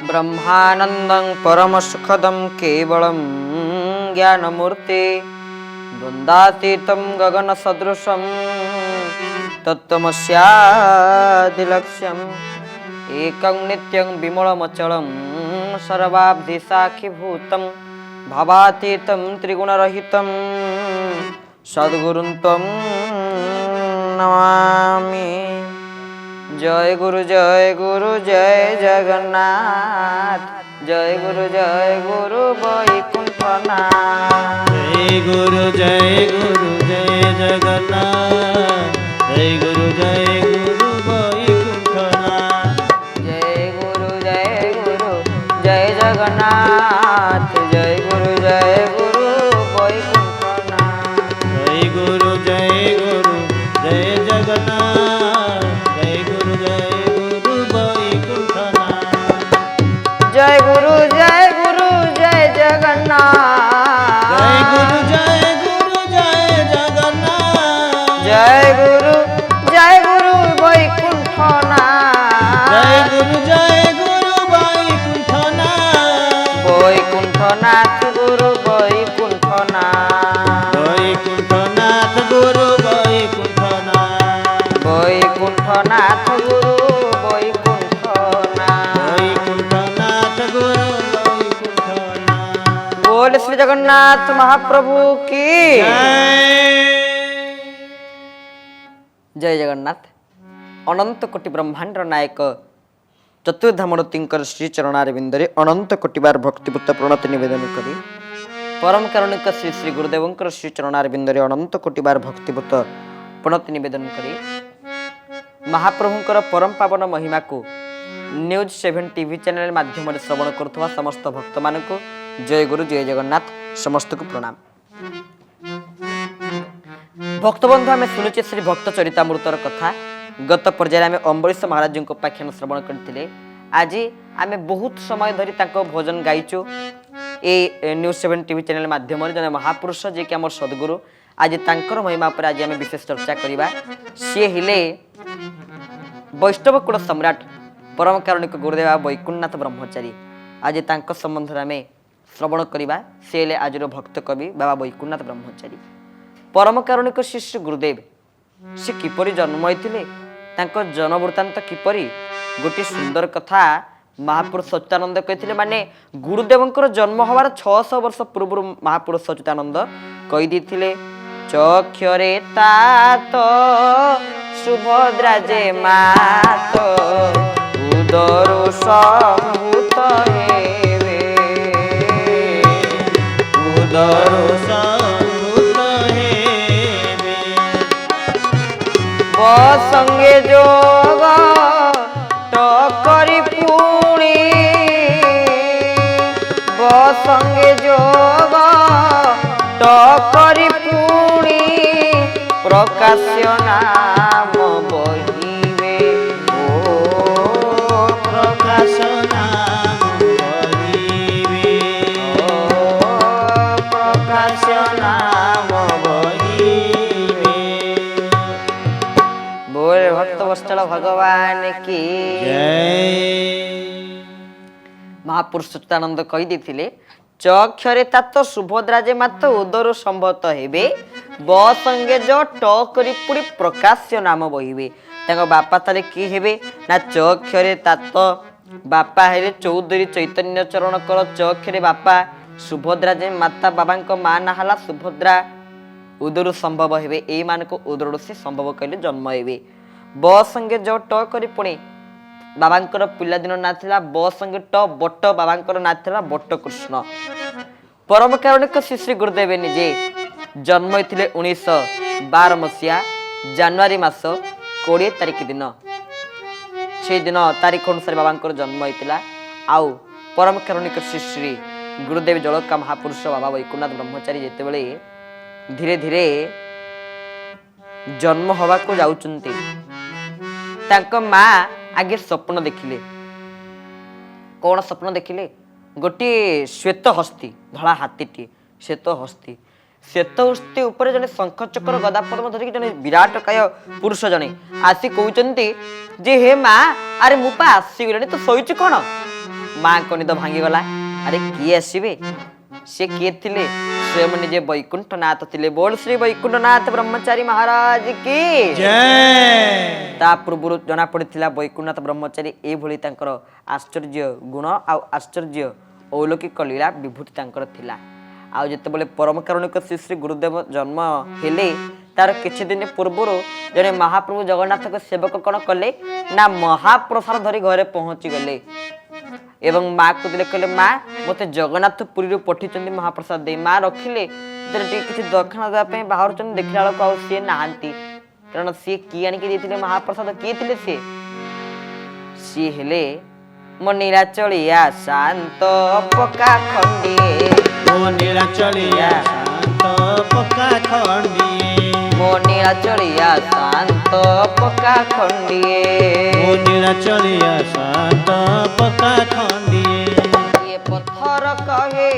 ब्रह्मानंदं परमसुखदं केवलं ज्ञानमूर्ति द्वन्द्वातीतं गगनसदृशं तत्त्वमस्यादिलक्ष्यम् एकं नित्यं विमलमचलं सर्वाब्धिसाक्षिभूतं भावातीतं त्रिगुणरहितं सद्गुरुं त्वं नमामि। जय गुरु जय जगन्नाथ जय गुरु वैकुंठनाथ। जय गुरु जय जगन्नाथ जय गुरु वैकुंठनाथ। जय गुरु जय जगन्नाथ जय गुरु वैकुंठनाथ। जय गुरु जय जगन्नाथ जय गुरु वैकुंठनाथ। जय गुरु जय जगन्नाथ जय गुरु जय जगन्नाथ जय गुरु वैकुंठनाथ। जय गुरु वैकुंठनाथ। वैकुंठनाथ गुरु वैकुंठनाथ वैकुंठनाथ गुरु वैकुंठनाथ। वैकुंठनाथ गुरु वैकुंठनाथ। वैकुंठनाथ गुरु वैकुंठनाथ। बोल श्री जगन्नाथ महाप्रभु की जय जगन्नाथ। अनंत कोटि ब्रह्मांड नायक चतुर्धामूर्तिंकर श्री चरणारविंदरे अनंत कोटिबार भक्तिपूत प्रणति निवेदन करी परम कारुणिक श्री श्री गुरुदेवंकर श्री चरणारविंदरे अनंत कोटिबार भक्तिपूत प्रणति निवेदन करी महाप्रभुंकर परम पावन महिमा को न्यूज 7 टीवी चैनल माध्यम श्रवण करुवा समस्त भक्त मानक जय गुरु जय जगन्नाथ समस्त को प्रणाम। भक्तबंधु आम शुणुचे श्री भक्त चरितामृतर कथा गत पर्याय आम अम्बरीश महाराज उपाख्यान श्रवण करते। आज आम बहुत समय धरी भजन गाइचु ए न्यूज 7 टीवी चैनल माध्यम जन महापुरुष जे कि आम सद्गुरु आज तांकर महिमा पर आज आम विशेष चर्चा करवा। सी हेले वैष्णव कुल सम्राट परम कारुणिक गुरुदेव वैकुंठनाथ ब्रह्मचारी। आज तांक संबंध आम श्रवण करवा। सी हेले आज भक्त कवि बाबा वैकुंठनाथ ब्रह्मचारी। परम कारुणिक श्री श्री गुरुदेव से किपरि जन्म होइथिले तांको जन्म वृत्तांत किपरि गोटे सुंदर कथा महापुरुष सच्चिदानंद कहिथिले। माने गुरुदेवंकर जन्म होवार 600 वर्ष पूर्व महापुरुष सच्चिदानंद कहि दिथिले चक्षरे तात सुभद्रा जे मात उदरु संभूत हेवे उदरु संगे जोग टकरी पुणी संगे जोग टकरी पुणी प्रकाश्य नाम बहिवे ओ प्रकाश नाम बहिवे ओ प्रकाश नाम बहिवे। बोल भक्त वत्सल भगवान की महापुरुष सच्चिदानंद कहि देथिले चक्षरे तात सुभद्रा जे मात उदर संभत हेबे संगे जो टकरी पुरी प्रकाश्य नाम बहिबे। तांको बापा ताले की हेबे ना चक्षरे तात बापा हेले चौधरी चैतन्य चरण कर चक्षरे बापा सुभद्रा जे माता बाबांको मा ना हला सुभद्रा उदर संभव हेबे। ए मान को उदर से संभव कहले जन्म हेबे। संगे जो ट करी पुणी बाबांकर पिलादिन ना थिला संगे ट बट बाबांकर ना थिला बट कृष्ण। परम कारुणिक श्री श्री गुरुदेव निजे जन्म होइथिले 1912 मसिया जनवरी मास 20 तारिख दिन। से दिन तारीख अनुसार बाबांकर जन्म होइथिला। आउ परम कारुणिक श्री श्री गुरुदेव जलका महापुरुष बाबा वैकुंठनाथ ब्रह्मचारी जेते बेले धीरे धीरे जन्म हवा को जाउचंती तांको माँ आगे स्वप्न देखिले। कौन स्वप्न देखिले गोटे श्वेत हस्ती धला हाथीटी श्वेत हस्ती श्वेत हस्ती ऊपर जने शंख चक्र गदा पद्म धरिक जने विराट काय पुरुष जने आसी कहउचंती जे हे माँ अरे मुपा आसी गलनी तो सोइच कोन ମାଙ୍କ ନିଦ ଭାଙ୍ଗିଗଲା। ଆରେ କିଏ ଆସିବେ? ସେ କିଏ ଥିଲେ? ସ୍ୱୟଂ ନିଜେ ବୈକୁଣ୍ଠନାଥ ଥିଲେ। ବୋଲ ଶ୍ରୀ ବୈକୁଣ୍ଠନାଥ ବ୍ରହ୍ମଚାରୀ ମହାରାଜ କି ଜୟ। ତା ପୂର୍ବରୁ ଜଣା ପଡ଼ିଥିଲା ବୈକୁଣ୍ଠନାଥ ବ୍ରହ୍ମଚାରୀ ଏଇଭଳି ତାଙ୍କର ଆଶ୍ଚର୍ଯ୍ୟ ଗୁଣ ଆଉ ଆଶ୍ଚର୍ଯ୍ୟ ଅଲୌକିକ ଲୀଳା ବିଭୂତି ତାଙ୍କର ଥିଲା। ଆଉ ଯେତେବେଳେ ପରମ କାରୁଣିକ ଶ୍ରୀ ଶ୍ରୀ ଗୁରୁଦେବ ଜନ୍ମ ହେଲେ ତାର କିଛି ଦିନ ପୂର୍ବରୁ ଜଣେ ମହାପ୍ରଭୁ ଜଗନ୍ନାଥଙ୍କ ସେବକ କ'ଣ କଲେ ନା ମହାପ୍ରସାଦ ଧରି ଘରେ ପହଞ୍ଚି ଗଲେ ଏବଂ ମାକୁ ଦେଲେ, କହିଲେ ମା ମୋତେ ଜଗନ୍ନାଥ ପୁରୀରୁ ପଠେଇଛନ୍ତି ମହାପ୍ରସାଦ ଦେଇ। ମା ରଖିଲେ ଟିକେ କିଛି ଦକ୍ଷିଣ ଦେବା ପାଇଁ ବାହାରୁଛନ୍ତି, ଦେଖିଲା ବେଳକୁ ଆଉ ସିଏ ନାହାନ୍ତି। କାରଣ ସିଏ କିଏ ଆଣିକି ଦେଇଥିଲେ ମହାପ୍ରସାଦ? କିଏ ଥିଲେ ସିଏ? ସିଏ ହେଲେ ମୋ ନୀଳାଚଳିଆ ଶାନ୍ତ ପକା ଖଣ୍ଡିଏ, ମୋ ନୀଳାଚଳିଆ ଶାନ୍ତ ପକା ଖଣ୍ଡିଏ, ମୋ ନୀଳାଚଳିଆ ଶାନ୍ତ ପକା ଖଣ୍ଡିଏ, ମୋ ନୀଳାଚଳିଆ ଶାନ୍ତ ପକା ଖଣ୍ଡିଏ। କିଏ ପଥର କହେ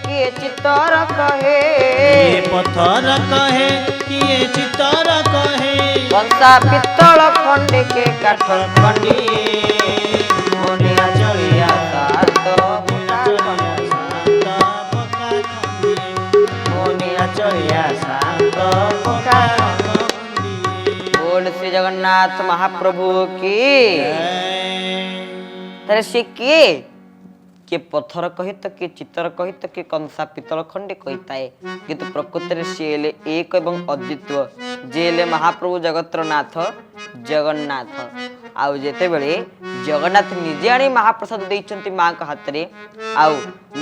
କିଏ ଚିତର କହେ, କିଏ ପଥର କହେ କିଏ ଚିତର କହେ, କଂସା ପିତ୍ତଳ ଖଣ୍ଡେ କେ କାଠ ଖଣ୍ଡିଏ, ମୋ ନୀଳାଚଳିଆ ଶାନ୍ତ ନୀଳାଚଳିଆ ଶାନ୍ତ ପକା ଖଣ୍ଡିଏ, ମୋ ନୀଳାଚଳିଆ ଶାନ୍ତ ପକା ଖଣ୍ଡିଏ। ବୋଲ ଶ୍ରୀ ଜଗନ୍ନାଥ ମହାପ୍ରଭୁ କି। ତାହେଲେ ସେ କିଏ? କିଏ ପଥର କହି ତ କିଏ ଚିତର କହି ତ କିଏ କଂସା ପିତ୍ତଳ ଖଣ୍ଡେ କହିଥାଏ, କିନ୍ତୁ ପ୍ରକୃତରେ ସିଏ ହେଲେ ଏକ ଏବଂ ଅଦ୍ୱିତୀୟ, ଯିଏ ହେଲେ ମହାପ୍ରଭୁ ଜଗତର ନାଥ ଜଗନ୍ନାଥ। ଆଉ ଯେତେବେଳେ ଜଗନ୍ନାଥ ନିଜେ ଆଣି ମହାପ୍ରସାଦ ଦେଇଛନ୍ତି ମାଙ୍କ ହାତରେ ଆଉ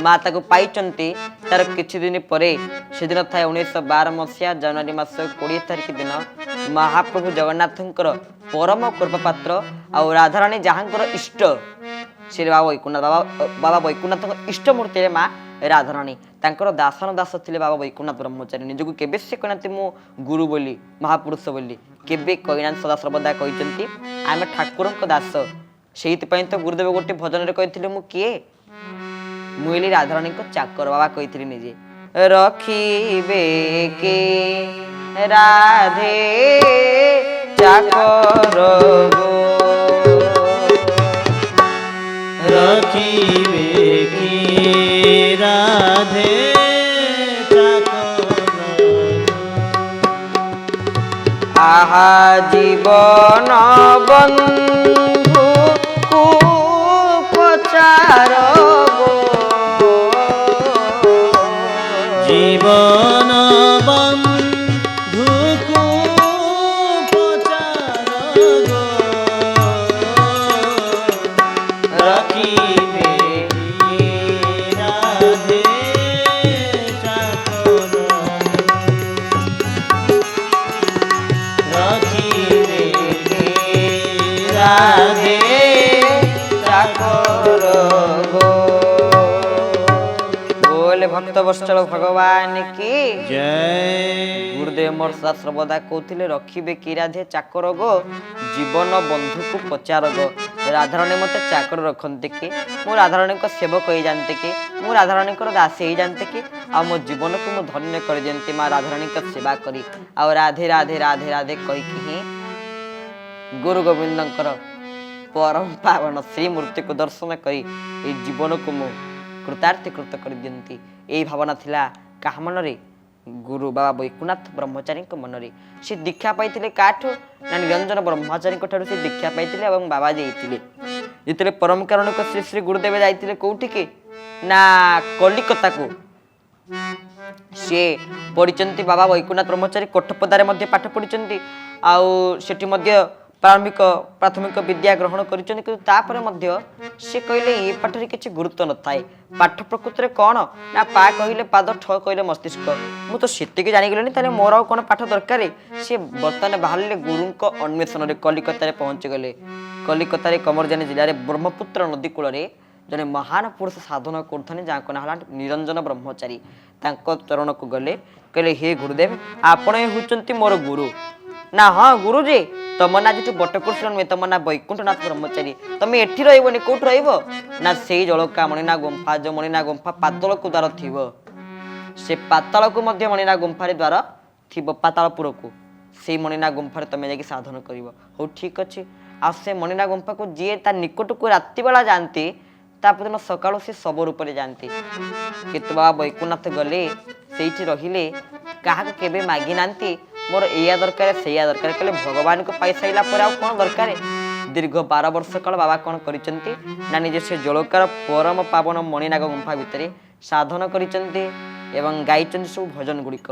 ମା ତାକୁ ପାଇଛନ୍ତି, ତାର କିଛି ଦିନ ପରେ ସେଦିନ ଥାଏ 1912 ମସିହା ଜାନୁଆରୀ ମାସ 20 ତାରିଖ ଦିନ ମହାପ୍ରଭୁ ଜଗନ୍ନାଥଙ୍କର ପରମ କୃପାପାତ୍ର ଆଉ ରାଧାରାଣୀ ଯାହାଙ୍କର ଇଷ୍ଟ ସେ ବାବା ବୈକୁଣ୍ଠନାଥଙ୍କ ଇଷ୍ଟ ମୂର୍ତ୍ତିରେ ମା ରାଧାରାଣୀ, ତାଙ୍କର ଦାସନ ଦାସ ଥିଲେ ବାବା ବୈକୁଣ୍ଠନାଥ ବ୍ରହ୍ମଚାରୀ। ନିଜକୁ କେବେ ସେ କହିନାହାନ୍ତି ମୁଁ ଗୁରୁ ବୋଲି ମହାପୁରୁଷ ବୋଲି, କେବେ କହିନାହାନ୍ତି। ସଦାସର୍ବଦା କହିଛନ୍ତି ଆମେ ଠାକୁରଙ୍କ ଦାସ। ସେଇଥିପାଇଁ ତ ଗୁରୁଦେବ ଗୋଟେ ଭଜନରେ କହିଥିଲେ ମୁଁ କିଏ? ମୁଁ ହେଲି ରାଧାରାଣୀଙ୍କ ଚାକର। ବାବା କହିଥିଲି ନିଜେ, ରଖିବେ କେ ରାଧେ ଚାକର ଗୋ, ରଖିବେ କି ରାଧେ ଚାକର, ଆହା ଜୀବନ ବନ୍ଧୁ କୁ ପଚାର ଗୋ, ଜୀବନ ବନ୍ଧୁକୁ ପଚାର ଗୋ, ରଖିବେ କି ରାଧେ ଚାକର, ରଖିବେ କି ରାଧେ ଚାକର ଗୋ। ବୋଲେ ଭକ୍ତ ବତ୍ସଳ ଭଗବାନ କି ଜୟ। ଗୁରୁଦେବ ମୋର ସଦାସର୍ବଦା କହୁଥିଲେ ରଖିବେ କି ରାଧେ ଚାକର ଗୋ, ଜୀବନ ବନ୍ଧୁକୁ ପଚାର ଗୋ। ରାଧାରାଣୀ ମତେ ଚାକର ରଖନ୍ତି କି? ମୁଁ ରାଧାରାଣୀଙ୍କ ସେବକ ହେଇଯାନ୍ତି କି? ମୁଁ ରାଧାରାଣୀଙ୍କର ଦାସୀ ହେଇଯାନ୍ତି କି? ଆଉ ମୋ ଜୀବନକୁ ମୁଁ ଧନ୍ୟ କରିଦିଅନ୍ତି ମା ରାଧାରାଣୀଙ୍କ ସେବା କରି। ଆଉ ରାଧେ ରାଧେ ରାଧେ ରାଧେ କହିକି ହିଁ ଗୁରୁ ଗୋବିନ୍ଦଙ୍କର ପରମ ପାବନ ଶ୍ରୀମୂର୍ତ୍ତିକୁ ଦର୍ଶନ କରି ଏଇ ଜୀବନକୁ ମୁଁ କୃତାର୍ଥୀକୃତ କରିଦିଅନ୍ତି। ଏଇ ଭାବନା ଥିଲା କାହା ମନରେ? ଗୁରୁ ବାବା ବୈକୁଣ୍ଠନାଥ ବ୍ରହ୍ମଚାରୀଙ୍କ ମନରେ। ସେ ଦୀକ୍ଷା ପାଇଥିଲେ କାଠୁ ନା ନିରଞ୍ଜନ ବ୍ରହ୍ମଚାରୀଙ୍କ ଠାରୁ ସେ ଦୀକ୍ଷା ପାଇଥିଲେ ଏବଂ ବାବା ଯାଇଥିଲେ। ଯେତେବେଳେ ପରମ କାରୁଣିକ ଶ୍ରୀ ଶ୍ରୀ ଗୁରୁଦେବ ଯାଇଥିଲେ କୋଉଠିକି ନା କଲିକତାକୁ, ସିଏ ପଢିଛନ୍ତି ବାବା ବୈକୁଣ୍ଠନାଥ ବ୍ରହ୍ମଚାରୀ କୋଠପଦାରେ ମଧ୍ୟ ପାଠ ପଢିଛନ୍ତି ଆଉ ସେଠି ମଧ୍ୟ ପ୍ରାଥମିକ ବିଦ୍ୟା ଗ୍ରହଣ କରିଛନ୍ତି, କିନ୍ତୁ ତାପରେ ମଧ୍ୟ ସେ କହିଲେ ଏ ପାଠରେ କିଛି ଗୁରୁତ୍ୱ ନଥାଏ। ପାଠ ପ୍ରକୃତରେ କ'ଣ ନା ପା କହିଲେ ପାଦ, ଠ କହିଲେ ମସ୍ତିଷ୍କ। ମୁଁ ତ ସେତିକି ଜାଣିଗଲିଣି, ତାହେଲେ ମୋର ଆଉ କ'ଣ ପାଠ ଦରକାର? ସେ ବର୍ତ୍ତମାନ ବାହାରିଲେ ଗୁରୁଙ୍କ ଅନ୍ୱେଷଣରେ, କଲିକତାରେ ପହଞ୍ଚିଗଲେ। କଲିକତାରେ କମରଜାନୀ ଜିଲ୍ଲାରେ ବ୍ରହ୍ମପୁତ୍ର ନଦୀ କୂଳରେ ଜଣେ ମହାନ ପୁରୁଷ ସାଧନ କରୁଥାନ୍ତି, ଯାହାଙ୍କ ନାଁ ହେଲା ନିରଞ୍ଜନ ବ୍ରହ୍ମଚାରୀ। ତାଙ୍କ ଚରଣକୁ ଗଲେ, କହିଲେ ହେ ଗୁରୁଦେବ ଆପଣ ହେଉଛନ୍ତି ମୋର ଗୁରୁ। ନା ହଁ ଗୁରୁଜୀ, ତମ ନା ଯେହେତୁ ବଟକୃଷ୍ଣ ନୁହେଁ, ତମ ନା ବୈକୁଣ୍ଠନାଥ ବ୍ରହ୍ମଚାରୀ। ତମେ ଏଠି ରହିବନି, କୋଉଠି ରହିବ ନା ସେଇ ଜଳକା ମଣିନା ଗୁମ୍ଫା, ଯୋଉ ମଣିନା ଗୁମ୍ଫା ପାତାଳକୁ ଦ୍ୱାର ଥିବ, ସେ ପାତାଳକୁ ମଧ୍ୟ ମଣିନା ଗୁମ୍ଫାରେ ଦ୍ୱାର ଥିବ, ପାତାଳପୁରକୁ। ସେଇ ମଣିନା ଗୁମ୍ଫାରେ ତମେ ଯାଇକି ସାଧନ କରିବ। ହଉ ଠିକ ଅଛି। ଆଉ ସେ ମଣିନା ଗୁମ୍ଫାକୁ ଯିଏ ତା ନିକଟକୁ ରାତି ବେଳା ଯାଆନ୍ତି तापदिन सकाळु से सब रूप जाती किंतु बाबा वैकुंठ गले से रहिले क्या केबे मागी नांती मोर एया दरकार सेया दरकार कहले भगवान को पाई साइला पर आउ कोन दरकार दीर्घ 12 वर्ष काल बाबा कौन करिसेंती ना निजे से जलकार परम पावन मणिनाग गुंफा भितर साधन करिसेंती एवं गाइचंती सब भजन गुड़िक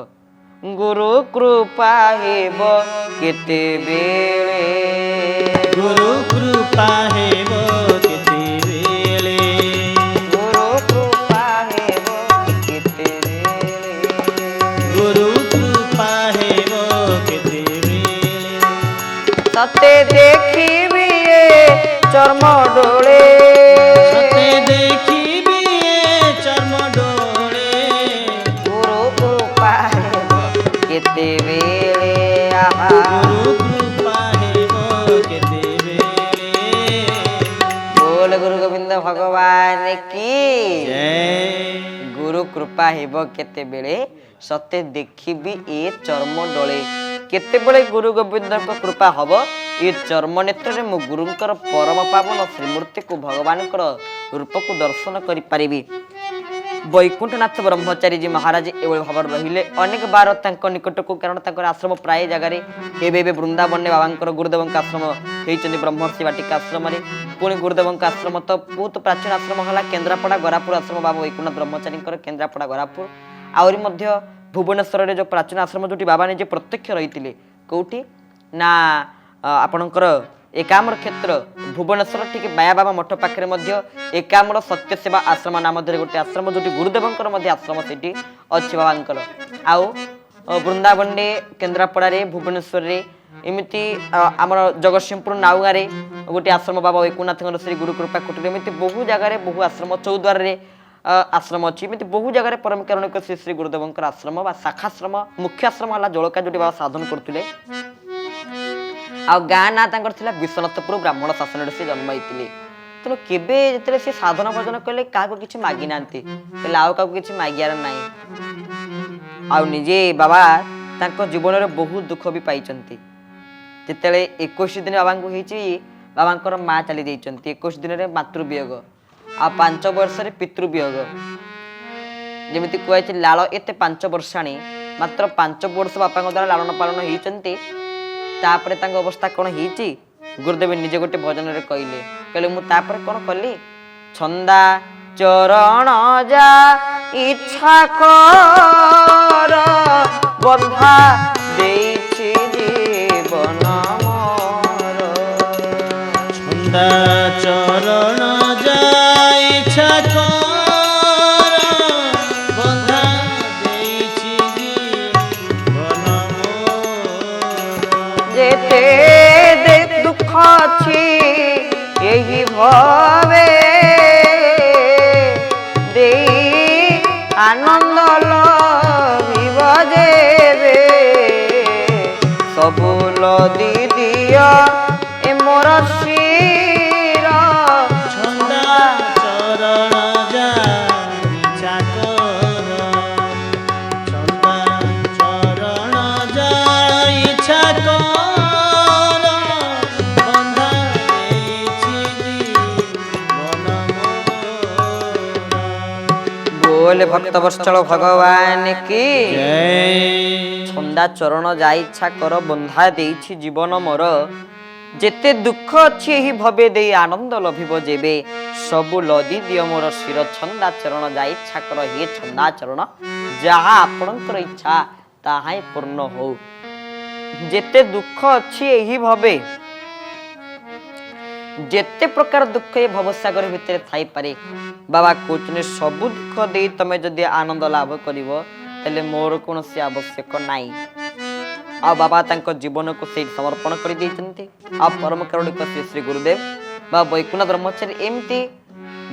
गुरु कृपा हेब केते बेले गुरु कृपा हेब केते बेले गुरु कृपा हेब केते बेले गुरु कृपा हेब केते बेले सते देखिबी चर्म डोले सते देखिबी चर्म डोले गुरु कृपा हेब केते बेले आहा गुरु कृपा हेब केते बेले बोल गुरु गोविंद भगवान की जय गुरु कृपा हेब केते बेले सते देखिबी ए चर्म डोले केते बेले गुरु गोविंद कृपा हब ये चर्म नेत्र मो गुरुंकर परम पावन श्रीमूर्ति को भगवान रूप को दर्शन करि पारिबी वैकुंठनाथ ब्रह्मचारी जी महाराज एवं भाव रहिले अनेक बार निकट को कारण आश्रम प्राय जगार एवं वृंदावन में बाबा गुरुदेव आश्रम होती ब्रह्मर्षि वाटिका आश्रम पुणी गुरुदेव आश्रम तो बहुत प्राचीन आश्रम है केन्द्रापड़ा गरापुर आश्रम बाबा वैकुंठ ब्रह्मचारी केन्द्रापड़ा गरापुर आहरी भुवनेश्वर जो प्राचीन आश्रम जो बाबा निजे प्रत्यक्ष रही कौटी ना आपणकर एकाम्र क्षेत्र भुवनेश्वर ठीक माया बाबा मठ पाखे एकाम्र सत्य सेवा आश्रम नाम गोटे आश्रम जो गुरुदेवंकर आश्रम से अच्छी बाबा आउ वृंदावन केन्द्रापड़ा भुवनेश्वर एमती आम जगतसिंहपुर नाउगाँ गोटे आश्रम बाबा वैकुंठ श्री गुरु कृपा कुटीर एमती बहु जगार बहु आश्रम चौद्वार आश्रम अच्छी एमती बहु जगार परम कारुणिक श्री श्री गुरुदेवंकर आश्रम शाखाश्रम मुख्य आश्रम है जलका जो बाबा साधन करते आ गाँ ना विश्वनाथपुर ब्राह्मण शासन से जन्म होते तेणु केवे जो सी साधन भजन कले क्या किसी मागी ना कहले आउ क्या किसी मागियार ना आजे बाबा जीवन में बहुत दुख भी पाई जिते 21 दिन बाबा को बाबा माँ चली जाती 21 दिन में मातृवियोग आ 5 वर्ष पितृवियोग जमी कहुई लाल एत 5 वर्षाणी मात्र 5 वर्ष बापा द्वारा लालन पालन होती तापर अवस्था कौन हो गुरुदेव निजे गोटे भजन रे कहले मुझे कौन कली छंदा चरण जा इच्छा कर बंधा देछि जीवन मोर छंदा चरण जा इच्छा कर बंधा देछि जीवन मोर जेते दे दुख छी यही भवे दे आनंद लभिब जेबे सबु लदी दिया ए मोर शिर छंदा चरण जा इच्छा कर छंदा चरण जा इच्छा कर बंधा देछि जीवन मोर बोले भक्त वत्सल भगवान की जय छंदा चरण जा इच्छा कर बंधा देछि जीवन मोर जेते दुख अच्छी ही भवे दे आनंद लभिब जेबे सबु लदी दियो मोर शिर छंदा चरण जा इच्छा कर हे छंदा चरण जहाँ आपणकर इच्छा ताहा पूर्ण हो जेते दुख अच्छी यही भवे जेते प्रकार दुख ये भवसागर भितर थाई पारे बाबा कहते सबु दुख दे तमे जदि आनंद लाभ करिवो तले मोर कोनोसी आवश्यक नाई आ बाबा तांको जीवन को से समर्पण कर देइछन्ते आ परम कारुणिक श्री श्री गुरुदेव बा वैकुंठ ब्रह्मचारी एमती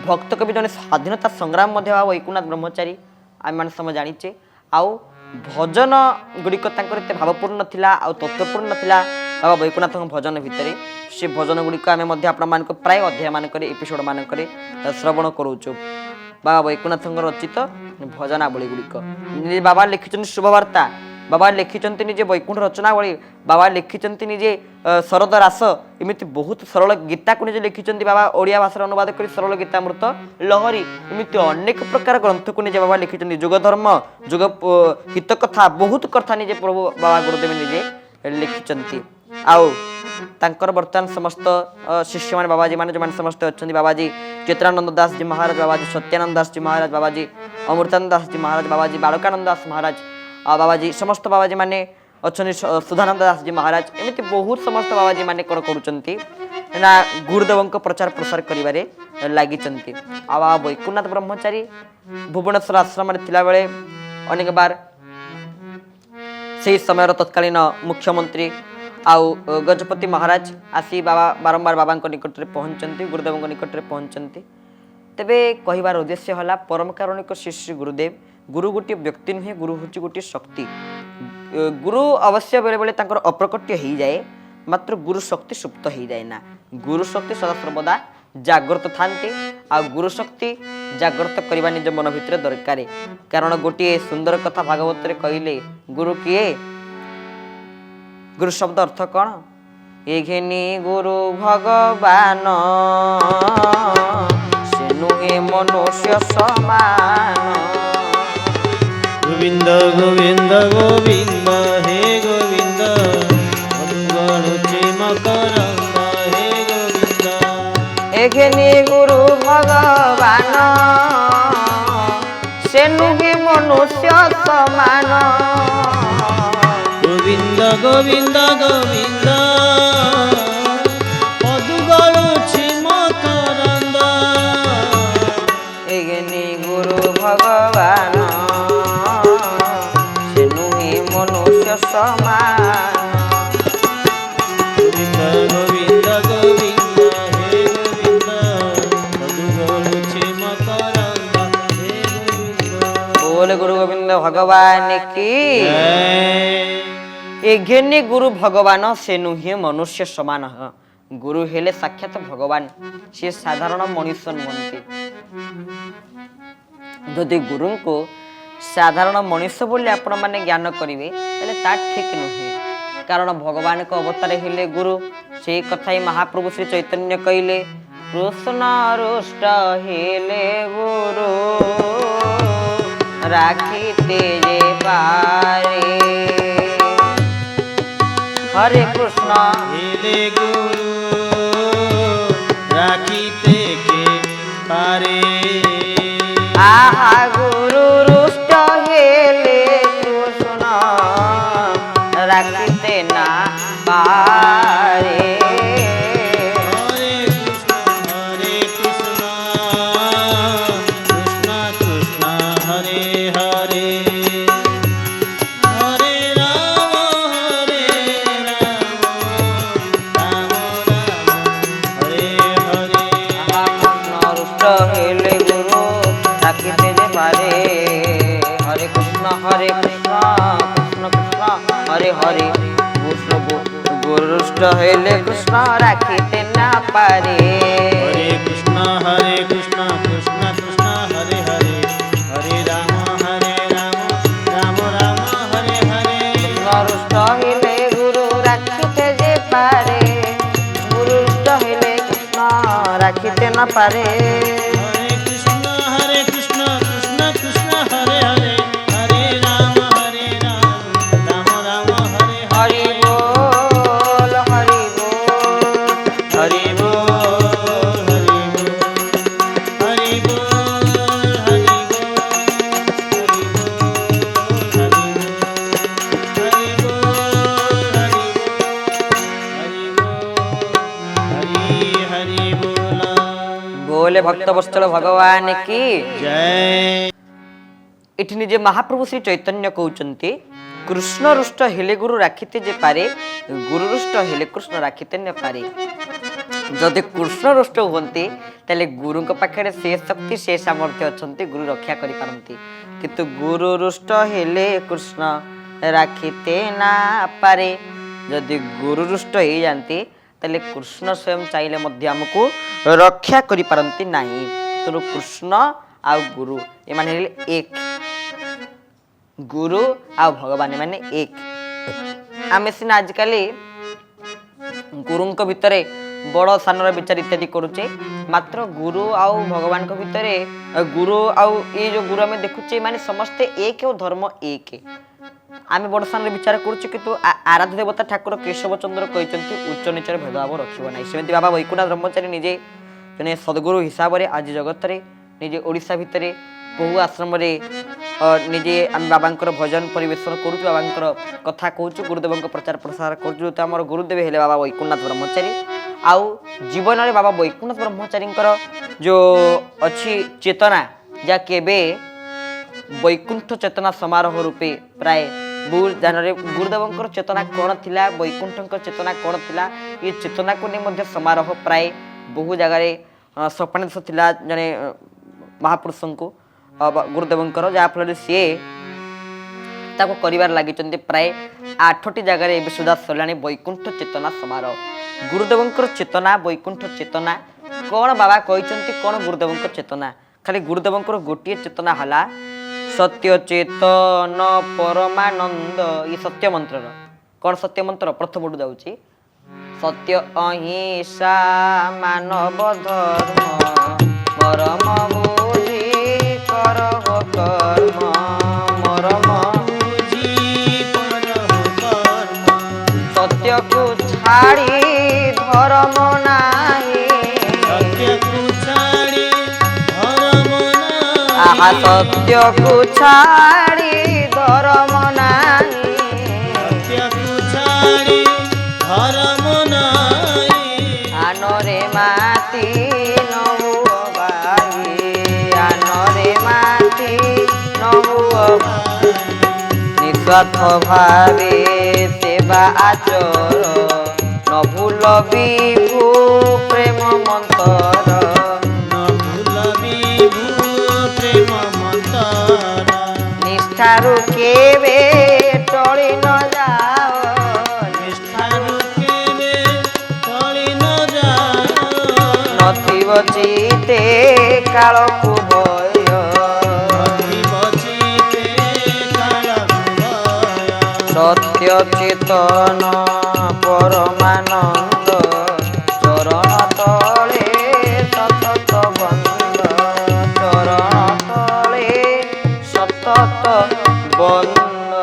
भक्त कवि जने स्वाधीनता संग्राम मध्य बा वैकुंठ ब्रह्मचारी आम मान सम जानिचे आउ भजन गुड़िक एते भावपूर्ण थिला आ तत्वपूर्ण थिला बाबा वैकुंठ भजन भितर से भजन गुड़िक आम आपण प्राय अध्याय मानक एपिसोड मानक श्रवण करूचु बाबा वैकुंठ रचित भजनावली गुड़िक बाबा लिखिछन शुभवार्ता बाबा लिखिंट निजे वैकुंठ रचनावली बाबा लिखिंट निजे शरद रास एमती बहुत सरल गीता को निजे लिखिंट बाबा ओडिया भाषा अनुवाद कर सरल गीतामृत लहरी एमती अनेक प्रकार ग्रंथ को निजे बाबा लिखिंट जुग धर्म जुग हित कथा बहुत कथा निजे प्रभु बाबा गुरुदेव निजे लिखिंट आउ तांकर वर्तमान समस्त शिष्य मान बाबाजी मान जो समस्त अच्छा बाबाजी चित्रानंद दास जी महाराज बाबाजी सत्यानंद दास जी महाराज बाबाजी अमृतानंद दास जी महाराज बाबाजी बालकानंद दास महाराज बाबाजी समस्त बाबाजी माने अच्छा सुधानंद दास जी महाराज एमती बहुत समस्त बाबाजी माने कौन कर गुरुदेव प्रचार प्रसार करिवारे लगी वैकुंठ ब्रह्मचारी भुवनेश्वर आश्रम थिला बेले अनेक बार से समय तत्कालीन मुख्यमंत्री आउ गजपति महाराज आसी बाबा बारंबार बाबा निकट में पहुँचती गुरुदेव निकट में पहुँचती तेबे कहबार उद्देश्य है परम कारुणिक श्री श्री गुरुदेव गुरु गोटे व्यक्ति नुहे गुरु हूँ गोटे शक्ति गुरु अवश्य बेले बेले अप्रकट्य हो जाए मात्र गुरु शक्ति सुप्त हो जाए ना गुरु शक्ति सदा सर्वदा जागृत थांती आ गुरु शक्ति जागृत करने निज मन भितर दरकार कारण गोटे सुंदर कथा भागवत कहले गुरु किए गुरु शब्द अर्थ कौन ये घेनी गुरु भगवान से नुहे मनुष्य समान गोविंद गोविंद गोविंद हे गोविंद मकरंद हे गोविंद ये घेनी गुरु भगवान से नुहे मनुष्य समान गोविंद गोविंद गोविंद पदुगरुछि मकरंद एगेनी गुरु भगवान से नुहे मनुष्य समान गोविंद गोविंद गोविंद हे गोविंद पदुगरुछि मकरंद हे गोविंद बोल गुरु गोविंद भगवान की एघेनी गुरु भगवान से नुहे मनुष्य समान गुरु हेले साक्षात भगवान से साधारण मनुष्य नुहंती जदि गुरु को साधारण मनुष्य बोली आपण माने ज्ञान करिवे तले ता ठीक नुहे कारण भगवान को अवतार हेले गुरु से कथा ही महाप्रभु श्री चैतन्य कहले कृष्ण रुष्ट हेले गुरु राखी तेजे पारे हरे कृष्ण हेले गुरु राखीते के पारे आहा गुरु रुष्ट हेले कृष्ण राखीते ना पारे हरे कृष्ण कृष्ण कृष्ण हरे हरे हरे कृष्ण कृष्ण कृष्ण हरे हरे कृष्ण गुरुष्ट हेले कृष्ण राखीते ना पारे हरे कृष्ण कृष्ण कृष्ण हरे हरे हरे राम राम राम हरे हरे गुरुष्ट हेले गुरु राखीते जे पारे गुरुष्ट हेले कृष्ण राखीते ना पारे हरे कृष्ण कृष्ण कृष्ण हरे हरे हरे राम राम राम हरे हरि बोल हरि बोल हरि बोल हरि बोल हरि बोल बोले भक्त वत्सल भगवान की जय इठी निजे महाप्रभु श्री चैतन्य कहउचंती कृष्ण रुष्ट हेले गुरु राखीते जे पारे गुरु रुष्ट हेले कृष्ण राखीते न पारे जदि कृष्ण रुष्ट हुंती तले गुरु को पाखरे से शक्ति से सामर्थ्य अछंती गुरु रक्षा करि पारंती किंतु गुरु रुष्ट हेले कृष्ण राखीते ना पारे जदि गुरु रुष्ट हे जानती तले कृष्ण स्वयं चाहिले मध्य हमको रक्षा करि पारंती नाही तो कृष्ण आ गुरु ए माने एक गुरु आ भगवान माने एक आमे सिना आजकल गुरुं भितर बड़ सानर विचार इत्यादि करुचे मात्र गुरु आउ भगवान भितर गुरु आउ ये जो गुरु आम देखुचे माने समस्ते एक और धर्म एक आम बड़ सान विचार करुचे किंतु आराध्य देवता ठाकुर केशव चंद्र कहते उच्च नीचर भेदभाव रखिब ना सेमती बाबा वैकुंठ ब्रह्मचारी निजे जने सद्गुरु हिसाब से आज जगत रे निजे ओडिशा भितर बहु आश्रम निजे आम बाबा भजन परिवेशन करुँ बाबा कथा कहूँ गुरुदेव प्रचार प्रसार करुँ तो आम गुरुदेव हेले बाबा वैकुंठ ब्रह्मचारी आउ जीवन में बाबा वैकुंठ ब्रह्मचारी जो अच्छी चेतना जहाँ केबे वैकुंठ चेतना समारोह रूपे प्राय बहुत जानरे गुरुदेव चेतना कौन थिला वैकुंठ चेतना कौन थिला ये चेतना को नहीं समारोह प्राय बहु जगार स्वप्नादेश थिला जने महापुरुष को गुरुदेव जहाँफल सी कर लगी प्राय 8टी जगार ए सुधा सरला वैकुंठ चेतना समारोह गुरुदेव चेतना वैकुंठ चेतना कौन बाबा कहते कौन गुरुदेव चेतना खाली गुरुदेव गोटे चेतना हला सत्य चेतन परमानंद ये सत्य मंत्र कौन सत्य मंत्र प्रथम जाऊँगी सत्य अहिंसा मानव धर्म मरम बुझी कर कर्म मरम बुझी करहु कर्म सत्य को छाड़ी धर्म नाही सत्य को छाड़ी धर्म नाही आहा सत्य को छाड़ी धर्म नाही सत्य को छाड़ी धर्म नाही आनरे माती नहुओ बाई आनरे माती नहुओ निस्वार्थ भावे सेवा आचर न भूल विभु प्रेम मंतर न भूल विभु प्रेम मंतर निष्ठारु केवे टळी न जाओ निष्ठारु केवे टळी न जाओ नथिब चिते कालकु भय बचिते कालभय सत्य चेतन परमानंद चरण तले सतत बंद चरण तले सतत बंद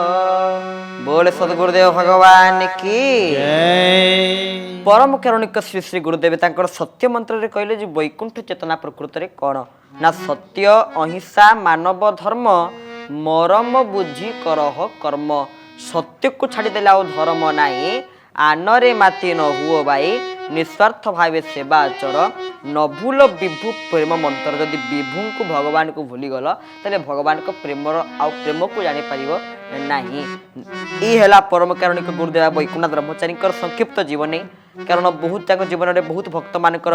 बोले सद्गुरुदेव भगवान की जय परम कारुणिक श्री श्री गुरुदेव तांकर सत्य मंत्र रे कहले जे वैकुंठ चेतना प्रकृत रे कौन ना सत्य अहिंसा मानव धर्म मरम बुझी करह कर्म सत्य को छाड़ी देला और धर्म नाही आनरे माती न हुओ बाई निस्वार्थ भावे सेवा आचर न भूल विभु प्रेम मंत्र जदि विभु को भगवान को भूली गल ताले भगवान को प्रेम प्रेम को जानी पारिबो नाही ई हेला परम कारुणिक गुरुदेव वैकुंठ ब्रह्मचारी संक्षिप्त जीवन कारण बहुत जीवन में बहुत भक्त मानकर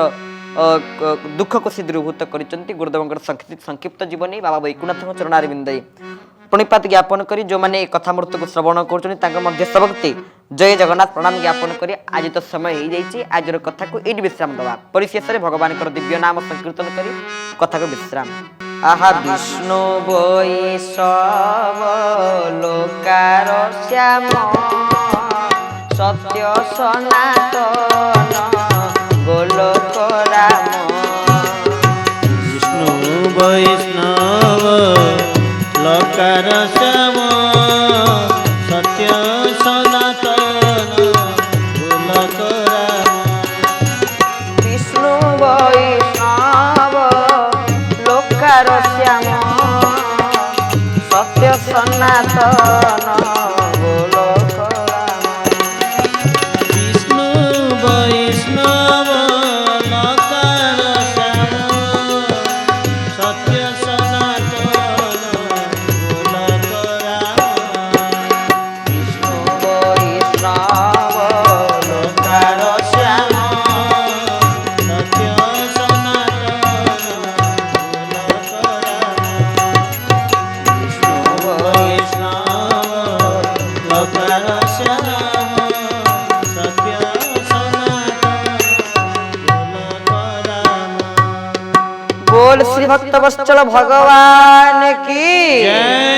दुख को से दूरीभूत कर गुरुदेव संक्षिप्त जीवन बाबा वैकुंठ चरणारविंद प्रणिपात ज्ञापन करी जो मैंने कथामृत को श्रवण कर सबक्ति जय जगन्नाथ प्रणाम ज्ञापन करी आज तो समय हो जाइए आज कथा को ये विश्राम दवा परिशेष भगवान दिव्य नाम संकीर्तन करी कथा को विश्राम आहा विष्णु वैष्णव लोकार श्याम सत्य सनातन गोलोक राम विष्णु वैष्णव लोकार श्याम सत्य सनातन गोलोक राम विष्णु वैष्णव लोकार श्याम सत्य सनातन गोलोक राम विष्णु वैष्णव लोकार श्याम सत्य सनातन गोलोक राम विष्णु वैष्णव लोकार श्याम सत्य सनातन गोलोक राम विष्णु वैष्णव लोकार श्याम सत्य सनातन गोलोक राम बोल श्री भक्त वत्सल भगवान की जय।